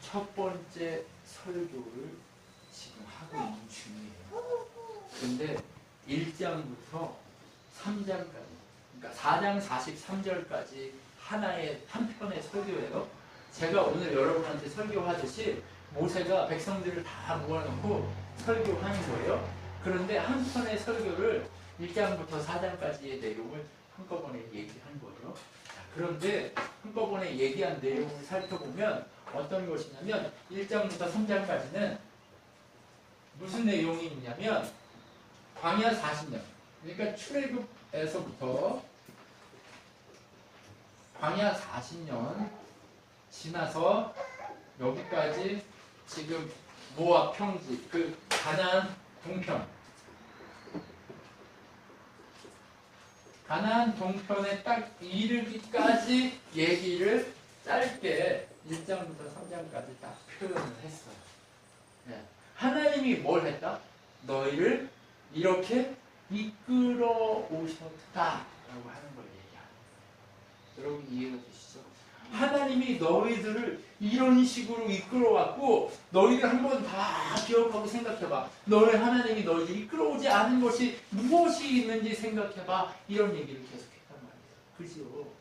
첫 번째 설교를 지금 하고 있는 중이에요. 근데 1장부터 3장까지, 그러니까 4장 43절까지 한 편의 설교예요. 제가 오늘 여러분한테 설교하듯이 모세가 백성들을 다 모아놓고 설교하는 거예요. 그런데 한 편의 설교를 1장부터 4장까지의 내용을 한꺼번에 얘기한 거예요. 그런데 한꺼번에 얘기한 내용을 살펴보면 어떤 것이냐면 1장부터 3장까지는 무슨 내용이 있냐면 광야 40년, 그러니까 출애굽에서부터 광야 40년 지나서 여기까지 지금 모압 평지, 그 가나안 동편, 가나안 동편에 딱 이르기까지 얘기를 짧게 1장부터 3장까지 딱 표현을 했어요. 네. 하나님이 뭘 했다? 너희를 이렇게 이끌어 오셨다라고 하는 걸 얘기합니다. 여러분 이해가 되시죠? 하나님이 너희들을 이런 식으로 이끌어왔고, 너희들 한번 다 기억하고 생각해봐. 너희 하나님이 너희들 이끌어오지 않은 것이 무엇이 있는지 생각해봐. 이런 얘기를 계속했단 말이에요. 그죠?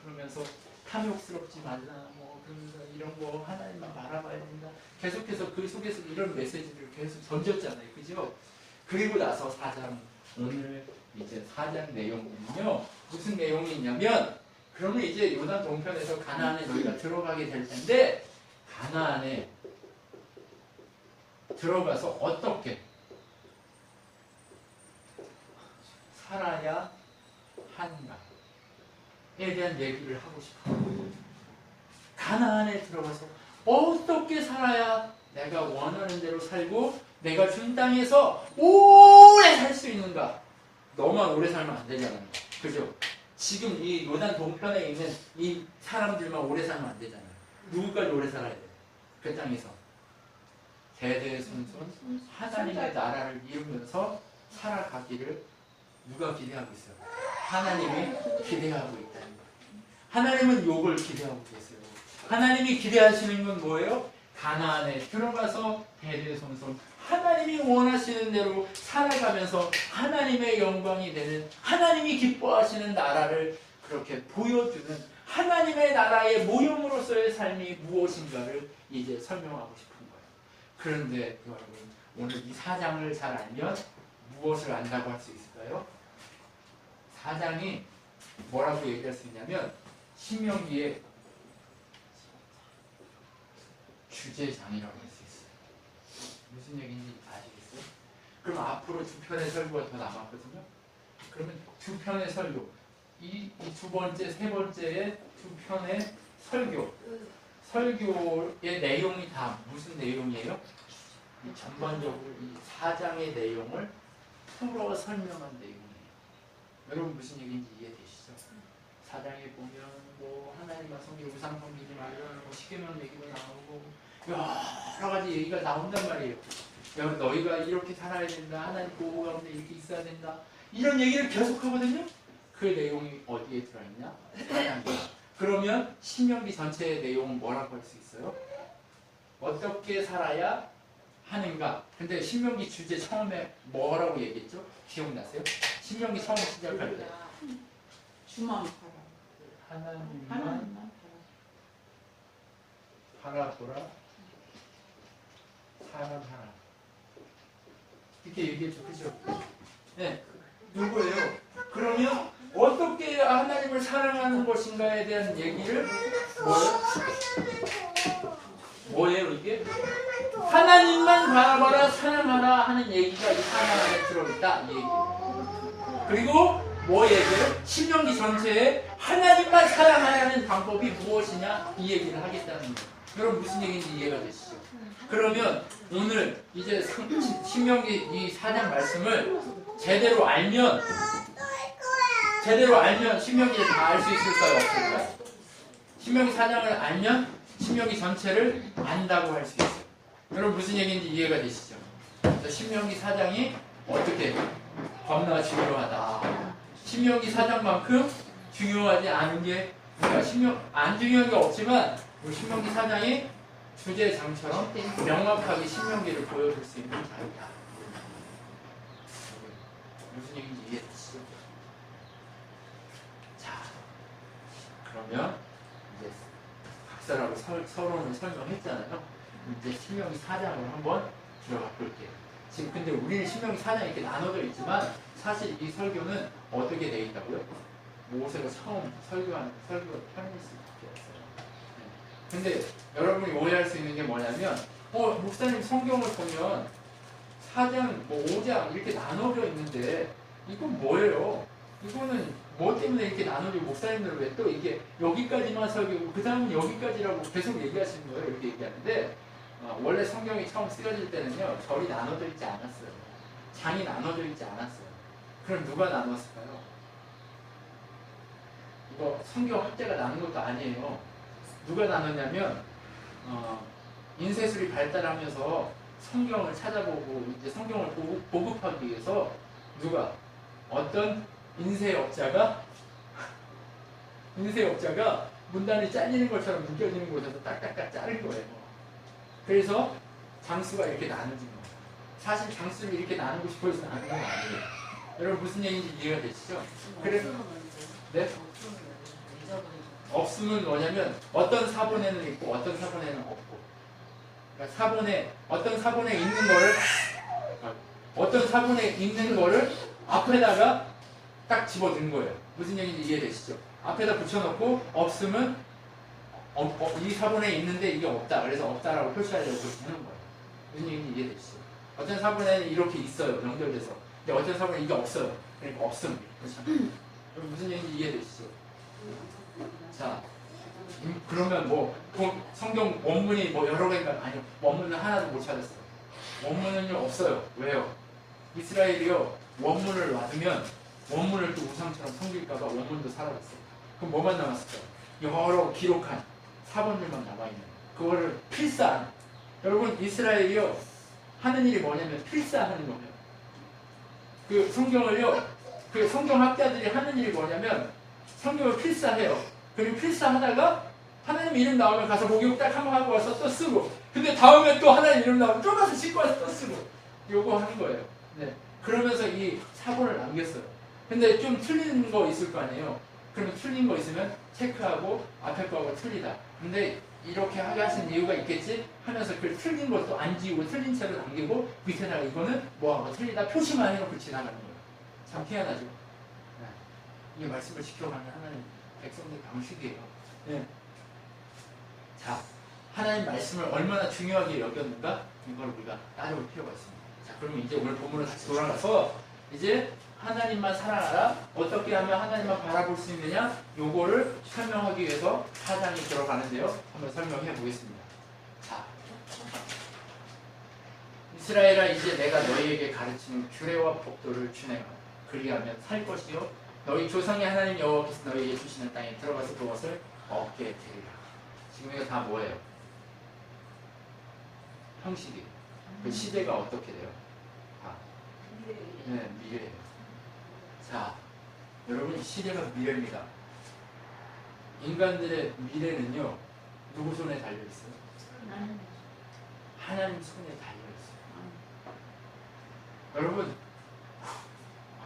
그러면서 탐욕스럽지 말라, 뭐 그러면서 이런 거 하나님만 바라봐야 된다. 계속해서 그 속에서 이런 메시지를 계속 던졌잖아요. 그죠? 그리고 나서 4장, 오늘 이제 4장 내용은요, 무슨 내용이 있냐면, 그러면 이제 요단 동편에서 가나안에 너희가 들어가게 될 텐데, 가나안에 들어가서 어떻게 살아야 하는가에 대한 얘기를 하고 싶어요. 가나안에 들어가서 어떻게 살아야 내가 원하는 대로 살고 내가 준 땅에서 오래 살 수 있는가? 너만 오래 살면 안 되잖아요. 그죠? 지금 이 요단 동편에 있는 이 사람들만 오래 살면 안 되잖아요. 누구까지 오래 살아야 돼요? 그 땅에서 대대손손 하나님의 나라를 이루면서 살아가기를 누가 기대하고 있어요? 하나님이 기대하고 있다는 거예요. 하나님은 요걸 기대하고 계세요. 하나님이 기대하시는 건 뭐예요? 가나안에 들어가서 대대손손 하나님이 원하시는 대로 살아가면서 하나님의 영광이 되는, 하나님이 기뻐하시는 나라를 그렇게 보여주는 하나님의 나라의 모형으로서의 삶이 무엇인가를 이제 설명하고 싶은 거예요. 그런데 여러분, 오늘 이 4장을 잘 알면 무엇을 안다고 할 수 있을까요? 4장이 뭐라고 얘기할 수 있냐면 신명기의 주제장이라고 할 수 있어요. 무슨 얘기인지 아시겠어요? 그럼 앞으로 두 편의 설교가 더 남았거든요. 그러면 두 편의 설교, 이 두 번째, 세 번째의 두 편의 설교의 내용이 다 무슨 내용이에요? 이 전반적으로 이 4장의 내용을 풀어 설명한 내용이에요. 여러분 무슨 얘기인지 이해되시죠? 4장에 보면 뭐 하나님과 성경 우상 섬기지 말라는 뭐 십계명 얘기가 나오고 여러 가지 얘기가 나온단 말이에요. 너희가 이렇게 살아야 된다. 하나님 보호 가운데 이렇게 있어야 된다. 이런 얘기를 계속 하거든요. 그 내용이 어디에 들어있냐? 4장이에요. 그러면 신명기 전체의 내용은 뭐라고 할 수 있어요? 어떻게 살아야 하는가? 근데 신명기 주제 처음에 뭐라고 얘기했죠? 기억나세요? 신명기 처음 시작할 때 주만 하나님만 바라보라, 사랑하라, 이렇게 얘기했죠. 그죠? 네. 누구예요? 그러면 어떻게 하나님을 사랑하는 것인가에 대한 얘기를 뭐예요 이게? 하나님만 바라봐라, 사랑하라 하는 얘기가 이 4장 안에 들어있다. 이 얘기예요. 그리고 뭐 얘기예요? 신명기 전체에 하나님만 사랑해야 하는 방법이 무엇이냐? 이 얘기를 하겠다는 거예요. 여러분 무슨 얘기인지 이해가 되시죠? 그러면 오늘 이제 신명기 이 4장 말씀을 제대로 알면 신명기를 다 알 수 있을까요? 없을까요? 신명기 4장을 알면 신명기 전체를 안다고 할 수 있어요. 여러분 무슨 얘기인지 이해가 되시죠? 신명기 4장이 어떻게 겁나 중요하다. 신명기 4장만큼 중요하지 않은 게, 그러니까 안 중요한 게 없지만 신명기 4장이 주제장처럼 명확하게 신명기를 보여줄 수 있는 자유다. 무슨 얘기인지 이해되시죠? 자, 그러면 이제 각설하고 서론을 설명했잖아요. 이제 신명기 4장으로 한번 들어가 볼게요. 지금 근데 우리는 신명기 4장 이렇게 나눠져 있지만 사실 이 설교는 어떻게 되어 있다고요? 모세가 처음 설교하는 설교가 편일 수밖에 없어요. 근데 여러분이 오해할 수 있는 게 뭐냐면 목사님 성경을 보면 4장, 뭐 5장 이렇게 나눠져 있는데 이건 뭐예요? 이거는 뭐 때문에 이렇게 나눠지고 목사님들은 왜 또 이게 여기까지만 설교고 그 다음은 여기까지라고 계속 얘기하시는 거예요. 이렇게 얘기하는데 원래 성경이 처음 쓰여질 때는요. 절이 나눠져 있지 않았어요. 장이 나눠져 있지 않았어요. 그럼 누가 나눴을까요? 이거 성경 학자가 나눈 것도 아니에요. 누가 나눴냐면 인쇄술이 발달하면서 성경을 찾아보고 이제 성경을 보급하기 위해서 누가 어떤 인쇄업자가 문단이 잘리는 것처럼 느껴지는 곳에서 딱딱딱 자른 거예요. 그래서 장수가 이렇게 나눠진 거예요. 사실 장수를 이렇게 나누고 싶어서 나눈 건 아니에요. 여러분 무슨 얘기인지 이해가 되시죠? 그래, 네? 없으면 뭐냐면 어떤 사본에는 있고 어떤 사본에는 없고, 그러니까 어떤 사본에 있는 거를 앞에다가 딱 집어든 거예요. 무슨 얘기인지 이해되시죠? 앞에다 붙여놓고 없으면 이 사본에 있는데 이게 없다. 그래서 없다라고 표시하려고 그렇게 하는 거예요. 무슨 얘기인지 이해되시죠? 어떤 사본에는 이렇게 있어요. 연결돼서. 근데 어떤 사본에 이게 없어요. 그러니까 없음. 그렇죠? 무슨 얘기인지 이해되시죠? 자, 그러면 뭐 성경 원문이 뭐 여러 개인가? 아니요. 원문은 하나도 못 찾았어요. 원문은요 없어요. 왜요? 이스라엘이요 원문을 놔두면 원문을 또 우상처럼 섬길까봐 원문도 사라졌어요. 그럼 뭐만 남았을까요? 여러 기록한 사본들만 남아있는 그거를 필사한. 여러분 이스라엘이요 하는 일이 뭐냐면 필사하는 거예요. 그 성경을요 그 성경학자들이 하는 일이 뭐냐면 성경을 필사해요. 그리고 필사하다가 하나님 이름 나오면 가서 목욕 딱 한번 하고 와서 또 쓰고, 근데 다음에 또 하나님 이름 나오면 또 가서 씻고 와서 또 쓰고, 요거 하는 거예요. 네. 그러면서 이 사본을 남겼어요. 근데 좀 틀린 거 있을 거 아니에요. 그러면 틀린 거 있으면 체크하고 앞에 거하고 틀리다. 근데 이렇게 하게 하신 이유가 있겠지 하면서 그 틀린 것도 안 지우고 틀린 채로 남기고 밑에다가 이거는 뭐하고 틀리다 표시만 해놓고 지나가는 거예요. 참 희한하죠. 네. 이게 말씀을 지켜가는 하나님 백성들 방식이에요. 네. 자, 하나님 말씀을 얼마나 중요하게 여겼는가 이걸 우리가 따져볼 필요가 있습니다. 자, 그러면 이제 오늘 본문으로 다시 돌아가서 이제 하나님만 사랑하라, 어떻게 하면 하나님만 바라볼 수 있느냐, 요거를 설명하기 위해서 4장이 들어가는데요. 한번 설명해 보겠습니다. 자, 이스라엘아, 이제 내가 너희에게 가르치는 규례와 법도를 준행하라. 그리하면 살 것이요 너희 조상의 하나님 여호와께서 너희에게 주시는 땅에 들어가서 그것을 얻게 되리라. 지금 이거 다 뭐예요? 형식이. 그 시대가 어떻게 돼요? 네, 미래예요. 자, 여러분 시대가 미래입니다. 인간들의 미래는요 누구 손에 달려있어요? 하나님 손에 달려있어요. 여러분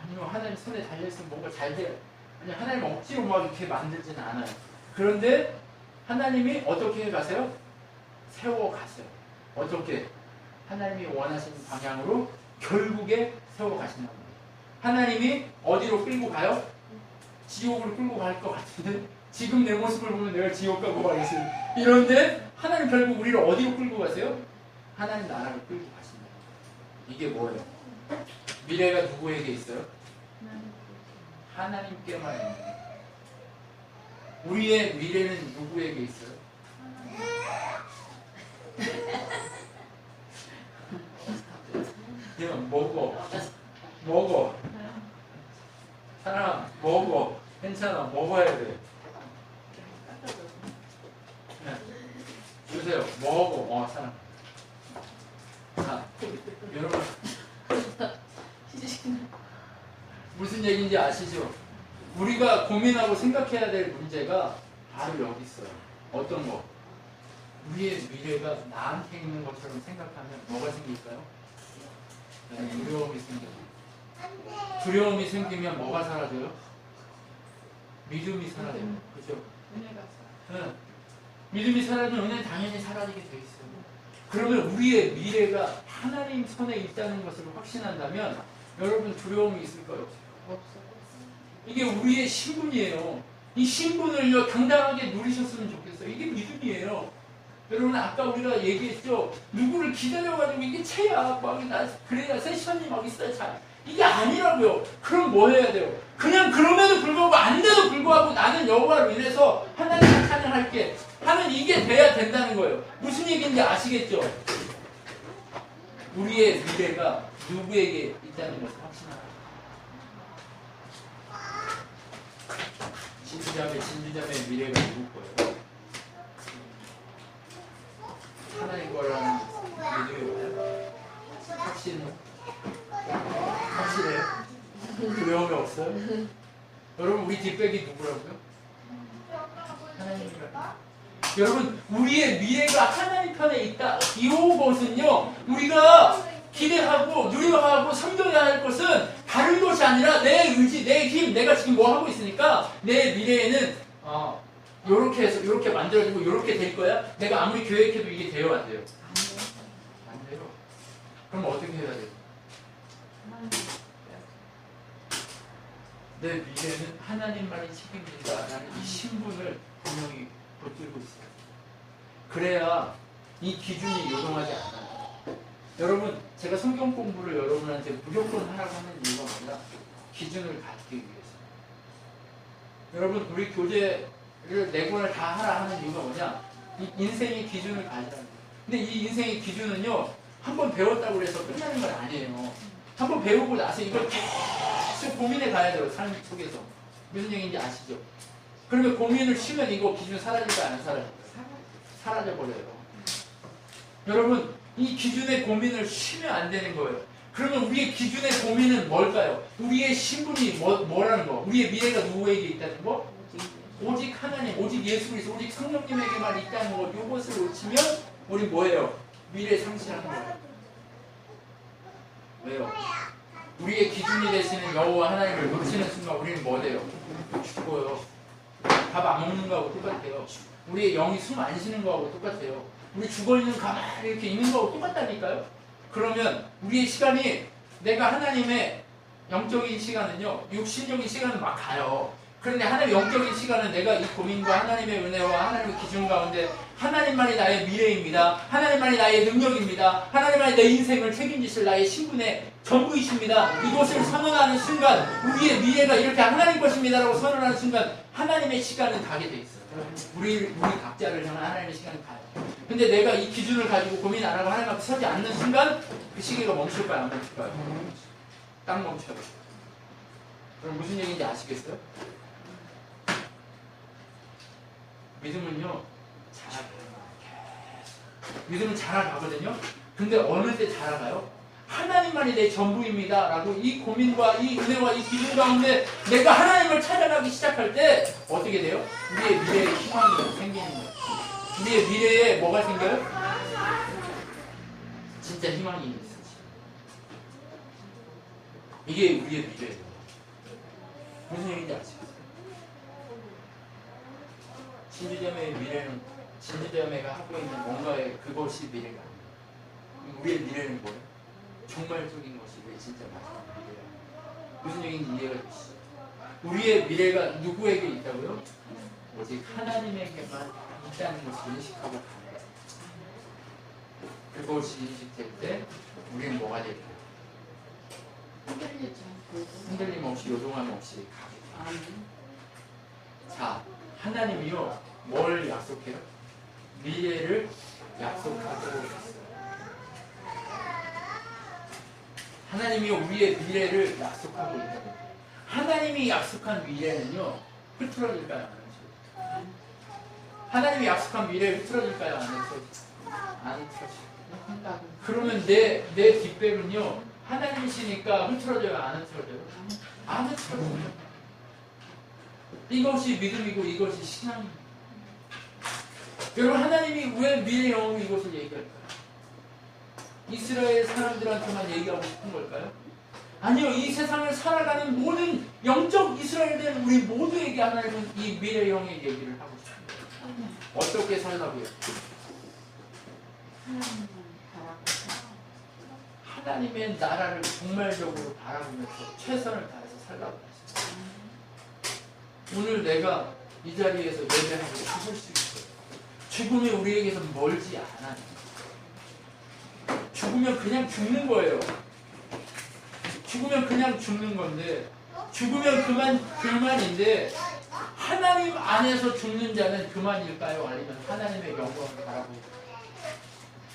아니요 하나님 손에 달려있으면 뭔가 잘 돼요. 아니 하나님 억지로 막 이렇게 만들지는 않아요. 그런데 하나님이 어떻게 가세요? 세워가세요. 어떻게? 하나님이 원하시는 방향으로 결국에 세워가신단 말이에요. 하나님이 어디로 끌고 가요? 지옥으로 끌고 갈 것 같은데 지금 내 모습을 보면 내가 지옥 가고 가겠어요. 이런데 하나님 결국 우리를 어디로 끌고 가세요? 하나님 나라로 끌고 가신다. 이게 뭐예요? 미래가 누구에게 있어요? 하나님께만 있는 거예요. 우리의 미래는 누구에게 있어요? 그냥 먹어. 사람 먹어. 괜찮아. 먹어야 돼. 네. 주세요. 먹어. 사람. 자, 여러분 무슨 얘기인지 아시죠? 우리가 고민하고 생각해야 될 문제가 바로 여기 있어요. 어떤 거? 우리의 미래가 나한테 있는 것처럼 생각하면 뭐가 생길까요? 두려움이 생겨요. 두려움이 생기면 뭐가 사라져요? 믿음이 사라져요. 그죠? 은혜가 응. 믿음이 사라지면 은혜는 당연히 사라지게 돼 있어요. 그러면 우리의 미래가 하나님 손에 있다는 것을 확신한다면 여러분 두려움이 있을까요? 없어요. 이게 우리의 신분이에요. 이 신분을요 당당하게 누리셨으면 좋겠어요. 이게 믿음이에요. 여러분 아까 우리가 얘기했죠. 누구를 기다려가지고 이게 채야 그래야 세션이 막 있어야 잘. 이게 아니라고요. 그럼 뭐 해야 돼요? 그냥 그럼에도 불구하고 안 돼도 불구하고 나는 여호와로 인해서 하나님을 찬양할게 하는 이게 돼야 된다는 거예요. 무슨 얘기인지 아시겠죠? 우리의 미래가 누구에게 있다는 것을 확신하라. 진주자매 미래가 누구 거예요? 하나님 거라는 믿음이 와요? 확실해요? 두려움이 없어요? 여러분 우리 뒷백이 누구라고요? 하나님이라고요. 여러분 우리의 미래가 하나님 편에 있다. 이것은요 우리가 기대하고 누려하고 섬겨야 할 것은 다른 것이 아니라 내 의지, 내 힘, 내가 지금 뭐 하고 있으니까 내 미래에는 요렇게 해서 요렇게 만들어지고 요렇게 될 거야. 내가 아무리 계획해도 이게 돼요 안 돼요? 안 돼요. 그럼 어떻게 해야 돼요? 내 미래는 하나님만이 책임진다라는 이 신분을 분명히 붙들고 있어요. 그래야 이 기준이 요동하지 않아요. 여러분 제가 성경 공부를 여러분한테 무조건 하라고 하는 이유가 뭐냐? 기준을 갖기 위해서. 여러분 우리 교재를 4권을 다 하라 하는 이유가 뭐냐? 이 인생의 기준을 가지라는 거예요. 근데 이 인생의 기준은요 한번 배웠다고 해서 끝나는 건 아니에요. 한번 배우고 나서 이걸 계속 고민해 가야 돼요. 삶 속에서. 무슨 얘기인지 아시죠? 그러면 고민을 쉬면 이거 기준 사라질까요? 안 사라질까요? 사라져버려요. 여러분 이 기준의 고민을 쉬면 안 되는 거예요. 그러면 우리의 기준의 고민은 뭘까요? 우리의 신분이 뭐라는 거? 우리의 미래가 누구에게 있다는 거? 오직 하나님, 오직 예수 그리스도, 오직 성령님에게만 있다는 거. 이것을 놓치면 우리 뭐예요? 미래 상실하는 거예요. 왜요? 우리의 기준이 되시는 여호와 하나님을 놓치는 순간 우리는 뭐 돼요? 죽어요. 밥 안 먹는 거하고 똑같아요. 우리의 영이 숨 안 쉬는 거하고 똑같아요. 우리 죽어있는 가만히 이렇게 있는 거하고 똑같다니까요? 그러면 우리의 시간이 내가 하나님의 영적인 시간은요 육신적인 시간은 막 가요. 그런데 하나님의 영적인 시간은 내가 이 고민과 하나님의 은혜와 하나님의 기준 가운데 하나님만이 나의 미래입니다. 하나님만이 나의 능력입니다. 하나님만이 내 인생을 책임지실 나의 신분의 전부이십니다. 이것을 선언하는 순간 우리의 미래가 이렇게 하나님 것입니다라고 선언하는 순간 하나님의 시간은 가게 돼 있어요. 우리 각자를 향한 하나님의 시간은 가요. 근데 내가 이 기준을 가지고 고민 안 하고 하나님 앞에 서지 않는 순간 그 시계가 멈출까요? 안 멈출까요? 딱 멈춰요. 그럼 무슨 얘기인지 아시겠어요? 믿음은요 자라가요. 믿음은 자라가거든요. 근데 어느 때 자라가요? 하나님만이 내 전부입니다 라고 이 고민과 이 은혜와 이 기준 가운데 내가 하나님을 찾아가기 시작할 때 어떻게 돼요? 우리의 미래에 희망이 생기는 거예요. 우리의 미래에 뭐가 생겨요? 진짜 희망이 있어요. 이게 우리의 미래예요. 무슨 얘기인지 아시겠어요? 진주자매의 미래는 진주자매가 하고 있는 뭔가의 그것이 미래가 아니에요. 우리의 미래는 뭐예요? 종말적인 것이 왜 진짜 마지막 미래예요. 무슨 얘기인지 이해가 되시죠? 우리의 미래가 누구에게 있다고요? 오직 하나님에게만 있다는 것을 인식하고 가는 거예요. 그것이 인식될 때 우리는 뭐가 될까요? 흔들림 없이 요동함 없이 가게 돼요. 자, 하나님이요 뭘 약속해요? 미래를 약속하고 있어요. 하나님이요 우리의 미래를 약속하고 있다고. 하나님이 약속한 미래는요 흐트러질까요? 안 흐트러질까요? 하나님이 약속한 미래에 흐트러질까요? 안 흐트러질까요? 안 흐트러질까요? 그러면 내 뒷백은요 하나님이시니까 흐트러져요? 안 흐트러져요? 안 흐트러져요. 이것이 믿음이고 이것이 신앙입니다. 여러분 하나님이 왜 미래 영웅 이것을 얘기할까요? 이스라엘 사람들한테만 얘기하고 싶은 걸까요? 아니요. 이 세상을 살아가는 모든 영적 이스라엘된 우리 모두에게 하나님은 이 미래 영웅의 얘기를 하고 싶습니다. 어떻게 살라고요? 하나님의 나라를 종말적으로 바라보면서 최선을 다해서 살라고 하십니다. 오늘 내가 이 자리에서 예배하고 죽을 수 있어요. 죽음이 우리에게서 멀지 않아요. 죽으면 그냥 죽는 거예요. 죽으면 그냥 죽는 건데, 죽으면 그만인데, 하나님 안에서 죽는 자는 그만일까요? 아니면 하나님의 영광을 바라보고,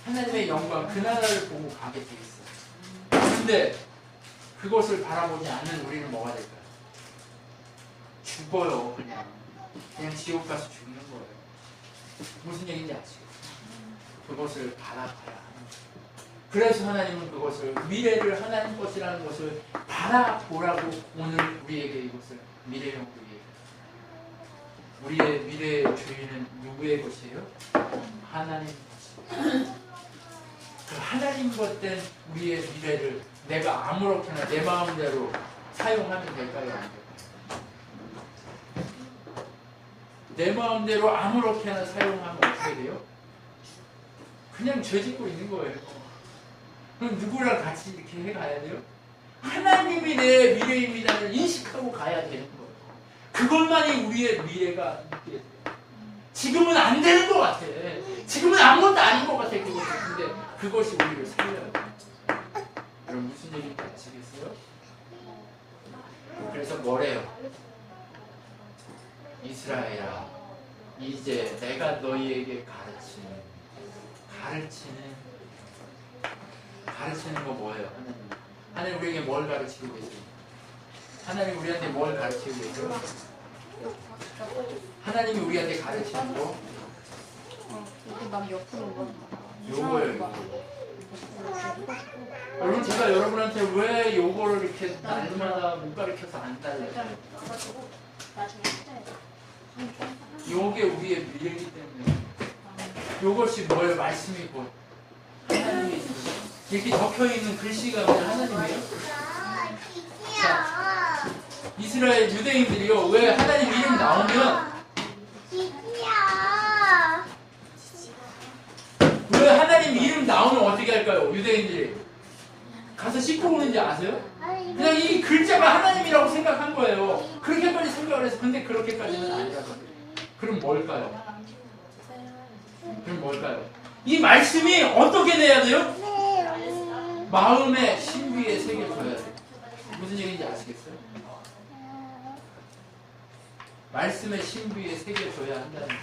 하나님의 영광, 그 나라를 보고 가게 돼 있어요. 근데 그것을 바라보지 않는 우리는 뭐가 될까요? 죽어요. 그냥 지옥 가서 죽는 거예요. 무슨 얘기인지 아시죠? 그것을 바라봐야 하는 거예요. 그래서 하나님은 그것을, 미래를 하나님 것이라는 것을 바라보라고 오늘 우리에게 이것을 미래형 얘기해요. 우리의 미래의 주인은 누구의 것이에요? 하나님 것이에요. 그 하나님 것된 우리의 미래를 내가 아무렇게나 내 마음대로 사용하면 될까요? 안 될까요? 내 마음대로 아무렇게나 사용하면 어떻게 돼요? 그냥 죄 짓고 있는 거예요. 그럼 누구랑 같이 이렇게 해가야 돼요? 하나님이 내 미래입니다를 인식하고 가야 되는 거예요. 그것만이 우리의 미래가 있게 돼요. 지금은 안 되는 것 같아. 지금은 아무것도 아닌 것 같아. 그것이. 근데 그것이 우리를 살려야 돼요. 여러분 무슨 얘기인지 아시겠어요? 그래서 뭐래요? 이스라엘아, 이제 내가 너희에게 가르치는 거 뭐예요? 하나님 우리에게 뭘 가르치고 계세요? 하나님 우리한테 뭘 가르치고 계세요? 하나님이 우리한테 가르치는 거 요거예요. 여러분 제가 여러분한테 왜 요거를 이렇게 날마다 못 가르쳐서 안 달래요? 요게 우리의 미래이기 때문에 요것이 뭐예요? 말씀이 뭐 하나님이 있어요. 이렇게 적혀있는 글씨가 그냥 하나님이에요. 자, 이스라엘 유대인들이요, 왜 하나님 이름 나오면 왜 하나님 이름 나오면 어떻게 할까요? 유대인들이 가서 씻고 오는지 아세요? 그냥 이 글자가 하나님이라고 생각한 거예요. 그렇게까지 생각을 해서. 근데 그렇게까지는 아니라고. 그럼 뭘까요? 이 말씀이 어떻게 돼야 돼요? 마음의 신비에 새겨져야 돼요. 무슨 얘기인지 아시겠어요? 말씀의 신비에 새겨져야 한다는 거예요.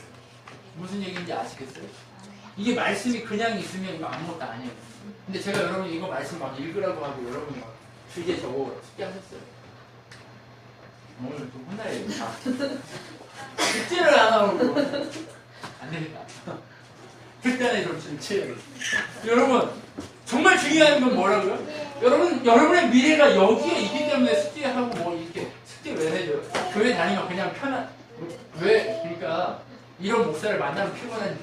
무슨 얘기인지 아시겠어요? 이게 말씀이 그냥 있으면 이거 아무것도 아니에요. 근데 제가 여러분 이거 말씀 막 읽으라고 하고 여러분이 막 주제 적어 숙제하셨어요. 오늘 좀 혼나야겠다. 숙제를 안 하고 안 되겠다. 극단의 정치를 취해야겠다. 여러분 정말 중요한 건 뭐라고요? 여러분의 미래가 여기에 있기 때문에 숙제하고 뭐 이렇게 숙제 왜 해줘요? 교회 다니면 그냥 왜 그러니까 이런 목사를 만나면 피곤한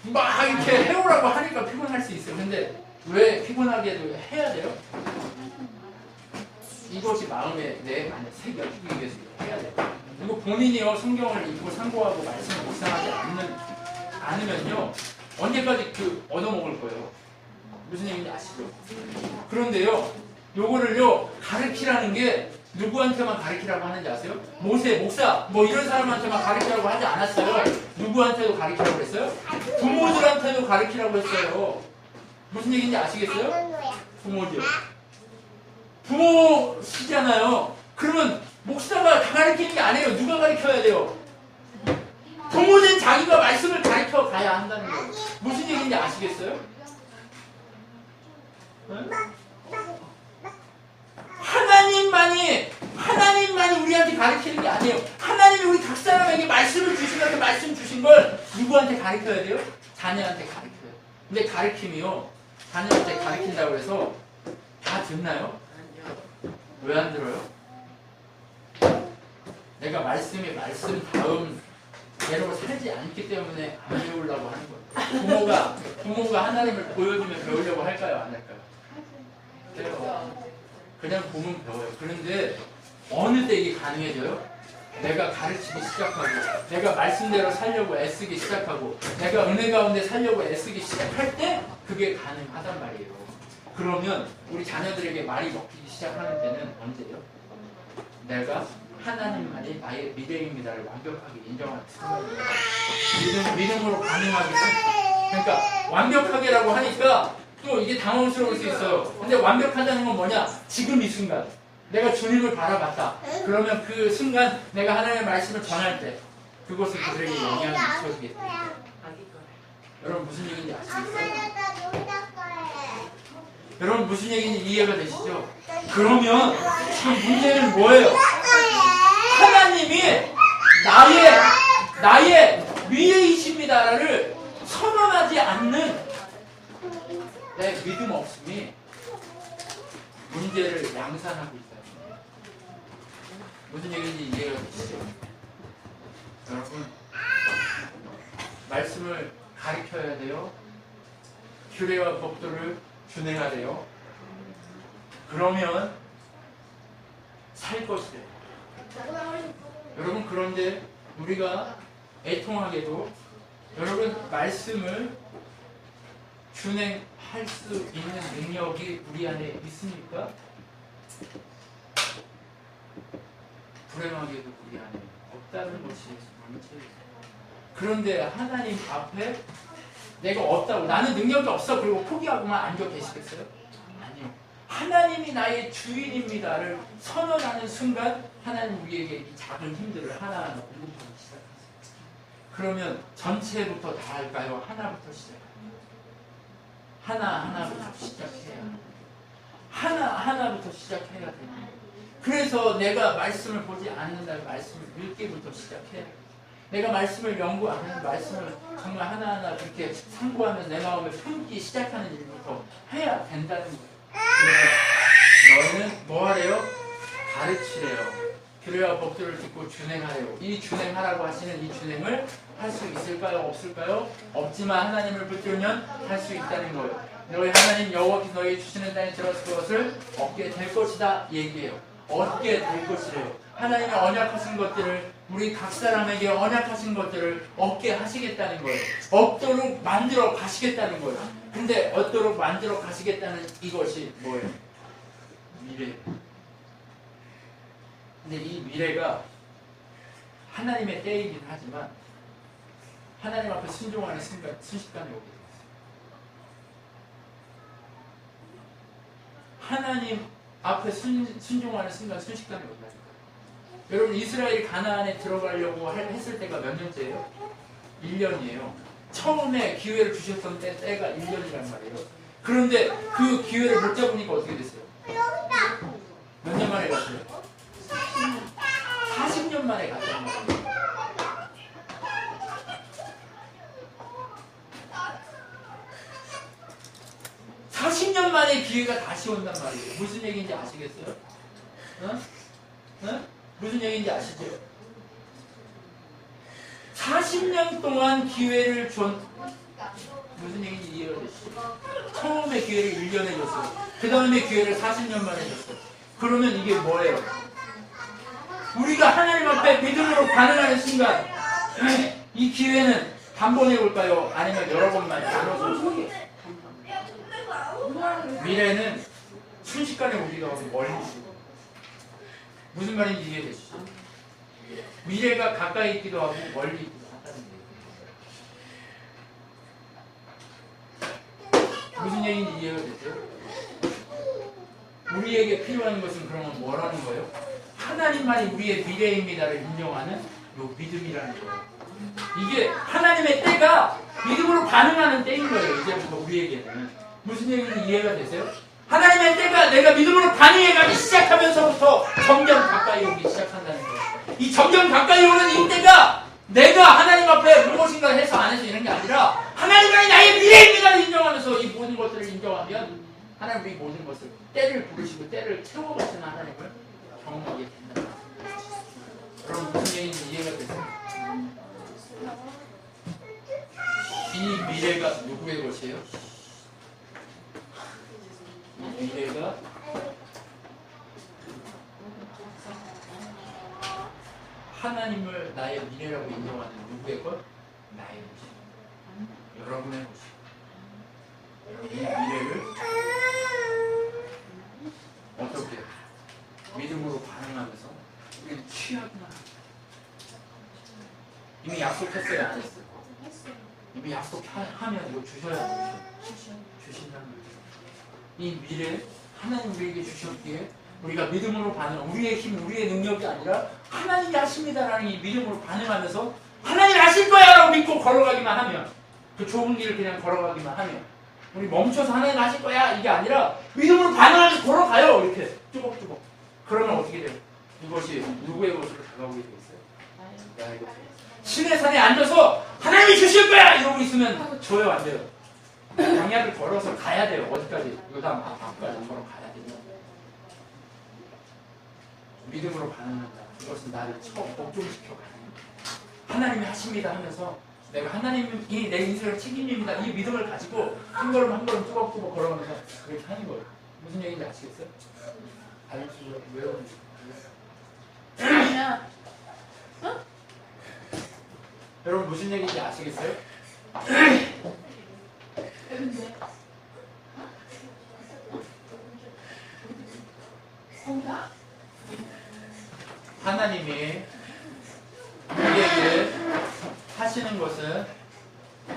막 이렇게 해오라고 하니까 피곤할 수 있어요. 근데 왜 피곤하게도 해야 돼요? 이것이 마음에 내 안에 새겨지기 위해서 해야 돼요. 그리고 본인이요 성경을 읽고 상고하고 말씀을 묵상하지 않으면요 언제까지 얻어먹을 거예요. 무슨 얘기인지 아시죠? 그런데요 요거를요 가르치라는 게 누구한테만 가르치라고 하는지 아세요? 모세, 목사 뭐 이런 사람한테만 가르치라고 하지 않았어요. 누구한테도 가르치라고 했어요? 부모들한테도 가르치라고 했어요. 무슨 얘기인지 아시겠어요? 부모죠. 부모시잖아요. 그러면 목사가 다 가르치는 게 아니에요. 누가 가르쳐야 돼요? 부모는 자기가 말씀을 가르쳐 가야 한다는 거예요. 무슨 얘기인지 아시겠어요? 네? 하나님만이 우리한테 가르치는 게 아니에요. 하나님이 우리 각 사람에게 말씀을 주시면서 말씀 주신 걸 누구한테 가르쳐야 돼요? 자녀한테 가르쳐야 돼요. 근데 가르침이요 자녀한테 가르친다고 해서 다 듣나요? 왜 안 들어요? 내가 말씀 다음 대로 살지 않기 때문에 안 배우려고 하는 거예요. 부모가 하나님을 보여주면 배우려고 할까요? 안 할까요? 배워요. 그냥 보면 배워요. 그런데 어느 때 이게 가능해져요? 내가 가르치기 시작하고, 내가 말씀대로 살려고 애쓰기 시작하고, 내가 은혜 가운데 살려고 애쓰기 시작할 때 그게 가능하단 말이에요. 그러면 우리 자녀들에게 말이 먹히기 시작하는 때는 언제요? 내가 하나님만이 나의 미래입니다를 완벽하게 인정하는 순간이에요. 믿음으로 반응하기 시작. 그러니까 완벽하게라고 하니까 또 이게 당황스러울 수 있어요. 근데 완벽하다는 건 뭐냐? 지금 이 순간 내가 주님을 바라봤다. 그러면 그 순간 내가 하나님의 말씀을 전할 때 그것을 그들에게 영향을 미쳐주겠다. 여러분 무슨 얘기인지 아시겠어요? 여러분 무슨 얘기인지 이해가 되시죠? 그러면 지금 문제는 뭐예요? 하나님이 나의 위에이십니다를 선언하지 않는 내 믿음 없음이 문제를 양산하고 있다. 무슨 얘기인지 이해가 되시죠? 여러분 말씀을 가르쳐야 돼요. 규례와 법도를 준행하래요. 그러면 살 것이래요. 여러분 그런데 우리가 애통하게도 여러분 말씀을 준행할 수 있는 능력이 우리 안에 있습니까? 불행하게도 우리 안에 없다는 것이 문제예요. 그런데 하나님 앞에 내가 없다고 나는 능력이 없어 그리고 포기하고만 앉아 계시겠어요? 아니요. 하나님이 나의 주인입니다를 선언하는 순간 하나님 우리에게 이 작은 힘들을 하나하나 공급하기 시작하세요. 그러면 전체부터 다 할까요? 하나부터 시작해요. 하나하나부터 시작해야 하나하나부터 시작해야 돼요. 그래서 내가 말씀을 보지 않는다 말씀을 읽기부터 시작해야 돼요. 내가 말씀을 연구하는 말씀을 정말 하나하나 그렇게 상고하면서 내 마음에 품기 시작하는 일부터 해야 된다는 거예요. 그래서 너희는 뭐 하래요? 가르치래요. 규례와 법도를 듣고 준행하래요. 이 준행하라고 하시는 이 준행을 할 수 있을까요? 없을까요? 없지만 하나님을 붙들면 할 수 있다는 거예요. 너희 하나님 여호와께서 너희 주시는 땅에 들어서 그것을 얻게 될 것이다 얘기해요. 얻게 될 것이래요. 하나님의 언약하신 것들을 우리 각 사람에게 언약하신 것들을 얻게 하시겠다는 거예요. 얻도록 만들어 가시겠다는 거예요. 근데 얻도록 만들어 가시겠다는 이것이 뭐예요? 미래. 근데 이 미래가 하나님의 때이긴 하지만 하나님 앞에 순종하는 순식간에 오게 돼요. 하나님 앞에 순종하는 순간 순식간에 온다니까요. 여러분 이스라엘이 가나안에 들어가려고 했을 때가 몇 년째예요? 1년이에요. 처음에 기회를 주셨던 때가 1년이란 말이에요. 그런데 그 기회를 못 잡으니까 어떻게 됐어요? 몇 년 만에 갔어요? 40년 만에 갔단 말이에요. 만에 기회가 다시 온단 말이에요. 무슨 얘기인지 아시겠어요? 무슨 얘기인지 아시죠? 40년 동안 기회를 준 무슨 얘기인지 이해가 되시죠? 처음에 기회를 1년에 줬어요. 그 다음에 기회를 40년 만에 줬어요. 그러면 이게 뭐예요? 우리가 하나님 앞에 믿음으로 반응하는 순간 이 기회는 단번에 올까요? 아니면 여러 번만 나눠서 올까요? 미래는 순식간에 오기도 하고 멀리 있고 무슨 말인지 이해되시죠? 미래가 가까이 있기도 하고 멀리 있기도 하다는 얘기예요. 무슨 얘기인지 이해가 되죠? 우리에게 필요한 것은 그러면 뭐라는 거예요? 하나님만이 우리의 미래입니다를 인정하는 요 믿음이라는 거예요. 이게 하나님의 때가 믿음으로 반응하는 때인 거예요. 이제부터 우리에게는. 무슨 얘기인지 이해가 되세요? 하나님의 때가 내가 믿음으로 반응해가기 시작하면서부터 점점 가까이 오기 시작한다는 거예요. 이 점점 가까이 오는 이 때가 내가 하나님 앞에 무엇인가 해서 안 해서 이런 게 아니라 하나님만이 나의 미래입니다를 인정하면서 이 모든 것들을 인정하면 하나님 우리 모든 것을 때를 부르시고 때를 채워가시는 하나님을 경험하게 된다. 여러분 무슨 얘기인지 이해가 되세요? 이 미래가 누구의 것이에요? 이 미래가 하나님을 나의 미래라고 인정하는 누구의 것? 나의 것이에요. 여러분의 것이에요. 이 미래를 어떻게 믿음으로 반응하면서 우리는 취하기만 합니다. 이미 약속했어요, 안 했어요? 이미 약속하면 이거 주셔야 주신다는 거죠. 이 미래 하나님 우리에게 주셨기에 우리가 믿음으로 반응, 우리의 힘, 우리의 능력이 아니라 하나님이 하십니다라는 이 믿음으로 반응하면서 하나님이 하실 거야 라고 믿고 걸어가기만 하면, 그 좁은 길을 그냥 걸어가기만 하면, 우리 멈춰서 하나님 하실 거야 이게 아니라 믿음으로 반응하면서 걸어가요. 이렇게 쭈벅쭈벅. 그러면 어떻게 돼요? 이것이 누구의 것으로 다가오게 되어 있어요? 나의 것. 신의 산에 앉아서 하나님이 주실 거야 이러고 있으면 줘요, 안 돼요? 광야를 걸어서 가야 돼요. 어디까지? 요담 앞까지 걸어가야 돼요. 믿음으로 반응한다. 그것은 나를 복종시켜 가는 거예요. 하나님이 하십니다 하면서 내가 하나님이 내 인생을 책임집니다. 이 믿음을 가지고 한 걸음 한 걸음 뚜벅뚜벅 걸어가면서 그렇게 하는 거예요. 무슨 얘기인지 아시겠어요? 알려주세요. 외우는지. 그러면 여러분 무슨 얘기인지 아시겠어요? 근데 뭔가 하나님이 우리에게 하시는 것은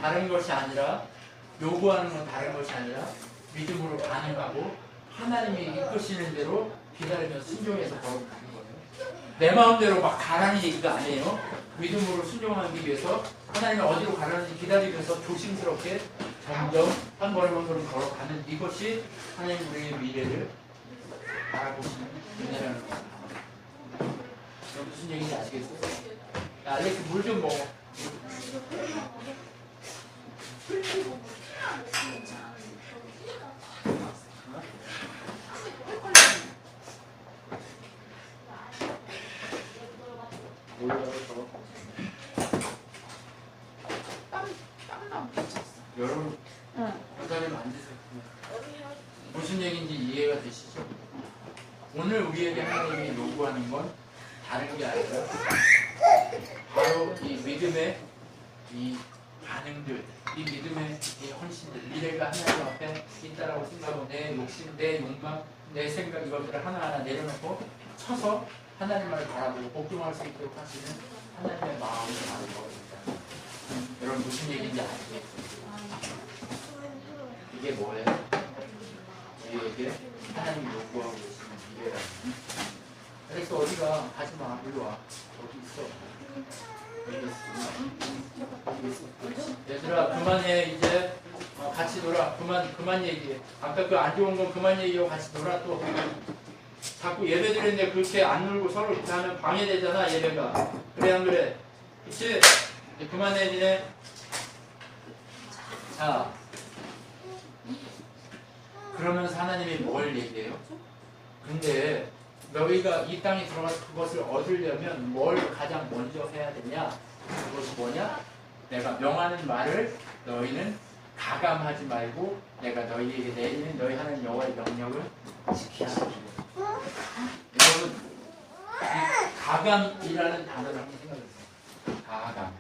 다른 것이 아니라, 요구하는 건 다른 것이 아니라 믿음으로 반응하고 하나님이 이끄시는 대로 기다리며 순종해서 걸어가는 거예요. 내 마음대로 막 가라는 얘기가 아니에요. 믿음으로 순종하기 위해서 하나님이 어디로 가라는지 기다리면서 조심스럽게 점점 한 걸음 한 걸음 걸어가는, 이것이 하나님 우리의 미래를 바라보시는 은혜라는 겁니다. 무슨 얘기인지 아시겠어요? 야, 알렉스 물 좀 먹어. 땀나 붙였어. 여러분, 응. 기다리면 앉으세요. 무슨 얘기인지 이해가 되시죠? 오늘 우리에게 하나님이 요구하는 건 다른 게 아니라 바로 이 믿음의 이 반응들, 이 믿음의 이 헌신들, 미래가 하나님 앞에 있다라고 생각하고 내 욕심, 내 욕망, 내 생각 이것들을 하나하나 내려놓고 쳐서 하나님을 바라보고 복종할 수 있도록 하시는 하나님의 마음을 아는 겁니다. 여러분 무슨 얘기인지 아시겠어요? 이게 뭐예요? 우리에게 하나님이 요구하고 계시는 미래라는 거예요. 그래서 어디가 가지마, 일로 와. 여기 있어. 여기 있어. 얘들아 그만해 이제. 같이 놀아. 그만 얘기해. 아까 그 안 좋은 건 그만 얘기하고 같이 놀아. 또 자꾸 예배 드리는데 그렇게 안 놀고 서로 이렇게 하면 방해되잖아 예배가. 그래 안 그래? 그치? 이제 그만해 니네. 자, 그러면서 하나님이 뭘 얘기해요? 근데 너희가 이 땅에 들어가서 그것을 얻으려면 뭘 가장 먼저 해야 되냐? 그것이 뭐냐? 내가 명하는 말을 너희는 가감하지 말고 내가 너희에게 내리는 너희 하나님 여호와의 명령을 지켜야 합니다. 여러분, 이 가감이라는 단어를 한번 생각해보세요. 가감.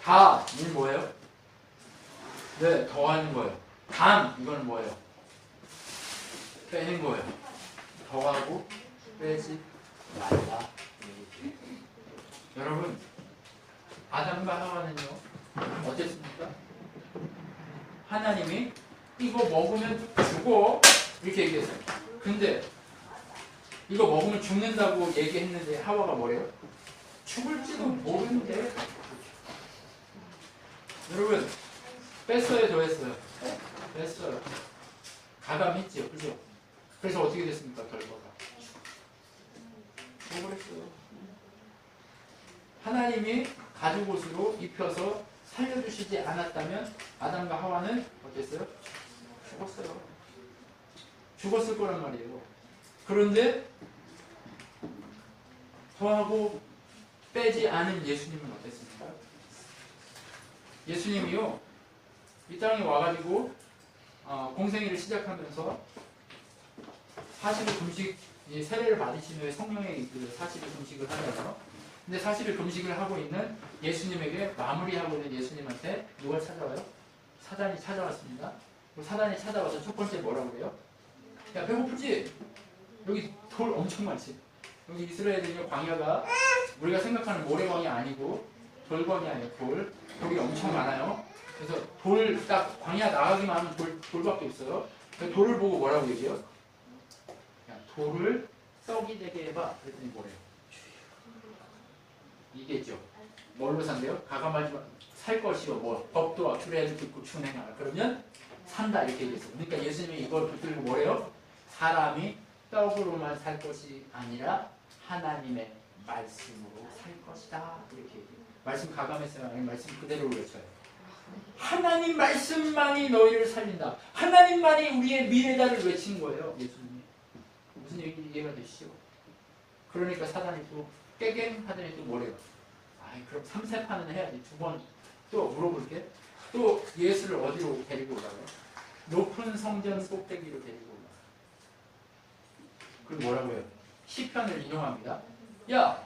가는 뭐예요? 네, 더하는 거예요. 감, 이건 뭐예요? 빼는 거예요. 더하고 빼지 말라. 여러분, 아담과 하와는요 어땠습니까? 하나님이 이거 먹으면 죽어 이렇게 얘기했어요. 근데 이거 먹으면 죽는다고 얘기했는데 하와가 뭐래요? 죽을지도 모르는데. 여러분, 뺐어요, 더했어요? 뺐어요. 가감했지요, 그죠? 그래서 어떻게 됐습니까, 결과가? 죽어버렸어요. 하나님이 가죽옷으로 입혀서 살려주시지 않았다면 아담과 하와는 어땠어요? 죽었어요. 죽었을 거란 말이에요. 그런데 더하고 빼지 않은 예수님은 어땠습니까? 예수님이요, 이 땅에 와가지고 공생애를 시작하면서 40일 금식, 세례를 받으신 후에 성령의 그 40일 금식을 하면서, 근데 40일 금식을 하고 있는 예수님에게 마무리하고 있는 예수님한테 누가 찾아와요? 사단이 찾아왔습니다. 사단이 찾아와서 첫 번째 뭐라고 그래요? 야, 배고프지? 여기 돌 엄청 많지? 여기 이스라엘은요, 광야가 우리가 생각하는 모래광야 아니고 돌광야예요. 돌. 돌이 엄청 많아요. 그래서 돌, 딱 광야 나가기만 하면 돌밖에 없어요. 그래서 돌을 보고 뭐라고 얘기해요? 야, 돌을 떡이 되게 해봐. 그랬더니 뭐래요? 이게죠. 뭘로 산대요? 가감하지 살 것이요. 뭐 법도와 규례를 듣고 준행하라. 그러면 산다 이렇게 얘기했어요. 그러니까 예수님이 이걸 붙들고 뭐래요? 사람이 떡으로만 살 것이 아니라 하나님의 말씀으로 살 것이다. 이렇게 얘기해요. 말씀 가감했어요? 아니면 말씀 그대로 외쳐요? 하나님 말씀만이 너희를 살린다. 하나님만이 우리의 미래다를 외친 거예요. 예수님이. 무슨 얘기인지 이해가 되시죠? 그러니까 사단이 또 깨갱 하더니 또 뭐래요? 아이, 그럼 3세판은 해야지. 두 번 또 물어볼게. 또 예수를 어디로 데리고 오라고요? 높은 성전 꼭대기로 데리고 오라. 그리고 뭐라고 해요? 시편을 인용합니다. 야,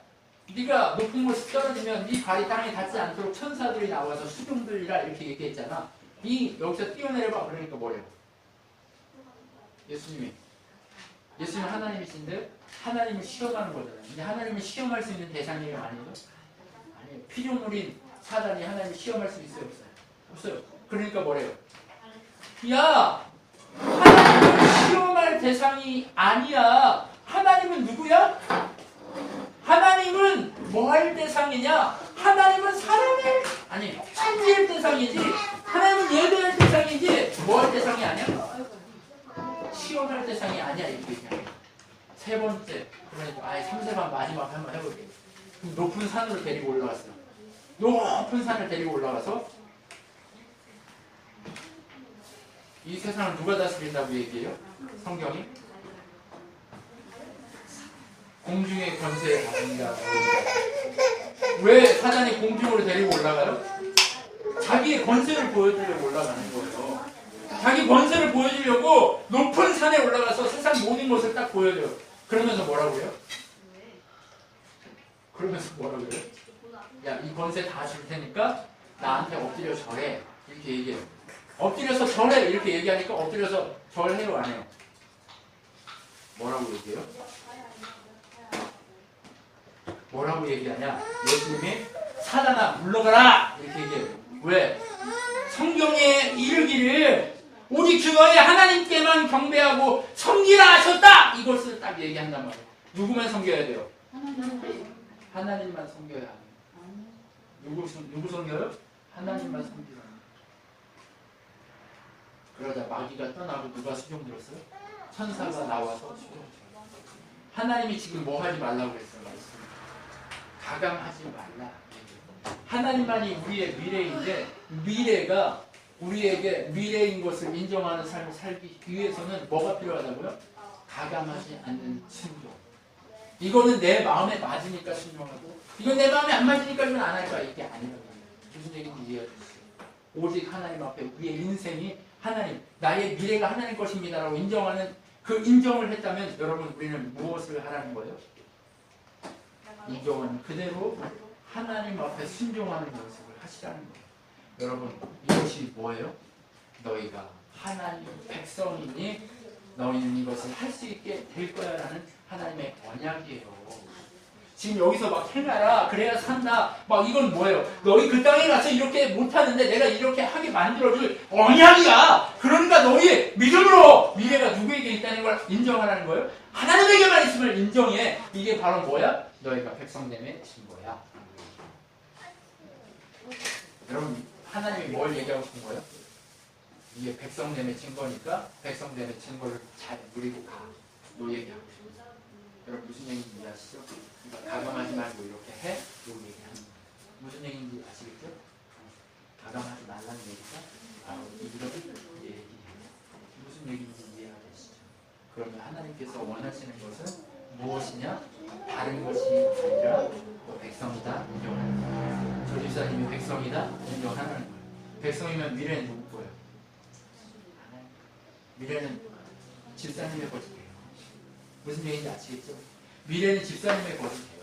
네가 높은 곳에 떨어지면 네 발이 땅에 닿지 않도록 천사들이 나와서 수종들이라 이렇게 얘기했잖아. 네 여기서 뛰어내려봐. 그러니까 뭐래요? 예수님 하나님이신데 하나님을 시험하는 거잖아요. 근데 하나님을 시험할 수 있는 대상이에요? 아니에요? 아니에요. 피조물인 사단이 하나님을 시험할 수 있어요? 없어요? 없어요. 그러니까 뭐래요? 야, 하나님을 시험할 대상이 아니야. 하나님은 누구야? 하나님은 뭐 할 대상이냐? 하나님은 사람을, 아니, 참지할 대상이지. 하나님은 예배할 대상이지. 뭐 할 대상이 아니야? 시험할 대상이 아니야. 이렇게 얘기하는. 세 번째, 그러니까 3세반 마지막 한번 해볼게요. 높은 산으로 데리고 올라갔어요. 높은 산을 데리고 올라가서 이 세상을 누가 다스린다고 얘기해요? 성경이? 공중의 권세에 가진다. 왜 사단이 공중으로 데리고 올라가요? 자기의 권세를 보여주려고 올라가는 거예요. 자기 권세를 보여주려고 높은 산에 올라가서 세상 모든 것을 딱 보여줘요. 그러면서 뭐라고 해요? 야, 이 권세 다 줄 테니까 나한테 엎드려 절해. 이렇게 얘기해요. 엎드려서 절해. 이렇게 얘기하니까 엎드려서 절해요, 안 해요? 뭐라고 얘기해요? 뭐라고 얘기하냐? 예수님이 사단아 물러가라! 이렇게 얘기해요. 왜? 성경에 이르기를 오직 주 너의 하나님께만 경배하고 섬기라 하셨다! 이것을 딱 얘기한단 말이에요. 누구만 섬겨야 돼요? 하나님만 섬겨야 합니다. 누구 섬겨요? 하나님만 섬기라. 그러자 마귀가 떠나고 누가 수종 들었어요? 천사가 나와서 수종 들었어요. 하나님이 지금 뭐 하지 말라고 그랬어요? 가감하지 말라. 하나님만이 우리의 미래인데 미래가 우리에게 미래인 것을 인정하는 삶을 살기 위해서는 뭐가 필요하다고요? 가감하지 않는 순종. 이거는 내 마음에 맞으니까 순종하고 이건 내 마음에 안 맞으니까 이건 안 할 거야. 이게 아니라고. 무슨 얘기인지 이해해 주세요. 오직 하나님 앞에 우리의 인생이 하나님, 나의 미래가 하나님 것입니다라고 인정하는 그 인정을 했다면 여러분 우리는 무엇을 하라는 거예요? 인정은 그대로 하나님 앞에 순종하는 모습을 하시라는 거예요. 여러분 이것이 뭐예요? 너희가 하나님 백성이니 너희는 이것을 할 수 있게 될 거야 라는 하나님의 언약이에요. 지금 여기서 막 해놔라 그래야 산다 막 이건 뭐예요? 너희 그 땅에 가서 이렇게 못하는데 내가 이렇게 하게 만들어줄 언약이야. 그러니까 너희 믿음으로 미래가 누구에게 있다는 걸 인정하라는 거예요. 하나님에게만 있음을 인정해. 이게 바로 뭐야? 너희가 백성됨의 증거야. 여러분 하나님이 뭘 얘기하고 싶은 거예요? 이게 백성됨의 증거니까 백성됨의 증거를 잘 누리고 가. 요 얘기하고 싶은 거예요. 여러분 무슨 얘기인지 이해하시죠? 그러니까 가감하지 말고 이렇게 해. 요 얘기하는 거예요. 무슨 얘기인지 아시겠죠? 가감하지 말라는 얘기가 바로 이런 얘기예요. 무슨 얘기인지 이해가 되시죠? 그러면 하나님께서 원하시는 것은 무엇이냐? 다른 것이 아니라 백성이면 미래는 누구 거예요? 미래는 집사님의 것이에요. 무슨 얘기인지 아시겠죠? 미래는 집사님의 것이에요.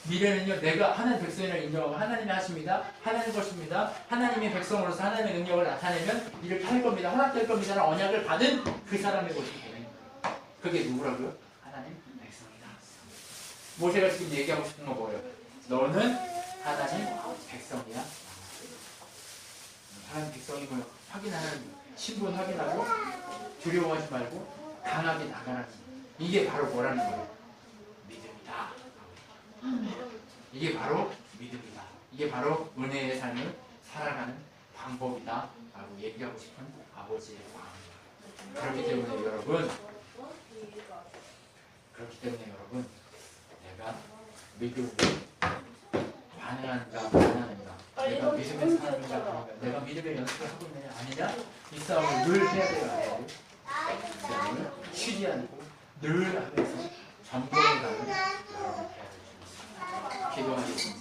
미래는요, 내가 하나님 백성이라고 인정하고 하나님이 하십니다. 하나님 것입니다. 하나님의 백성으로서 하나님의 능력을 나타내면 이렇게 할 겁니다. 허락될 겁니다라는 언약을 받은 그 사람의 것이 되는 거예요. 그게 누구라고요? 하나님 백성이다. 모세가 지금 얘기하고 싶은 거 뭐예요? 너는 하나님 백성이야. 하나님 백성이 뭐 확인하는 신분 확인하고 두려워하지 말고 강하게 나가라는 이게 바로 뭐라는 거예요? 믿음이다. 이게 바로 믿음이다. 이게 바로 은혜의 삶을 살아가는 방법이다 라고 얘기하고 싶은 아버지의 마음입니다. 그렇기 때문에 여러분 내가 믿음으로 반응하는가 반응하는가 내가 믿음의 사람인가 아닌가 내가 믿음의 연습을 하고 있느냐 아니냐 이 싸움을 늘 해야 돼요. 늘 쉬지 않고 늘 하면서 전복을 가는 여러분 해야 될 수 있습니다. 기도하겠습니다.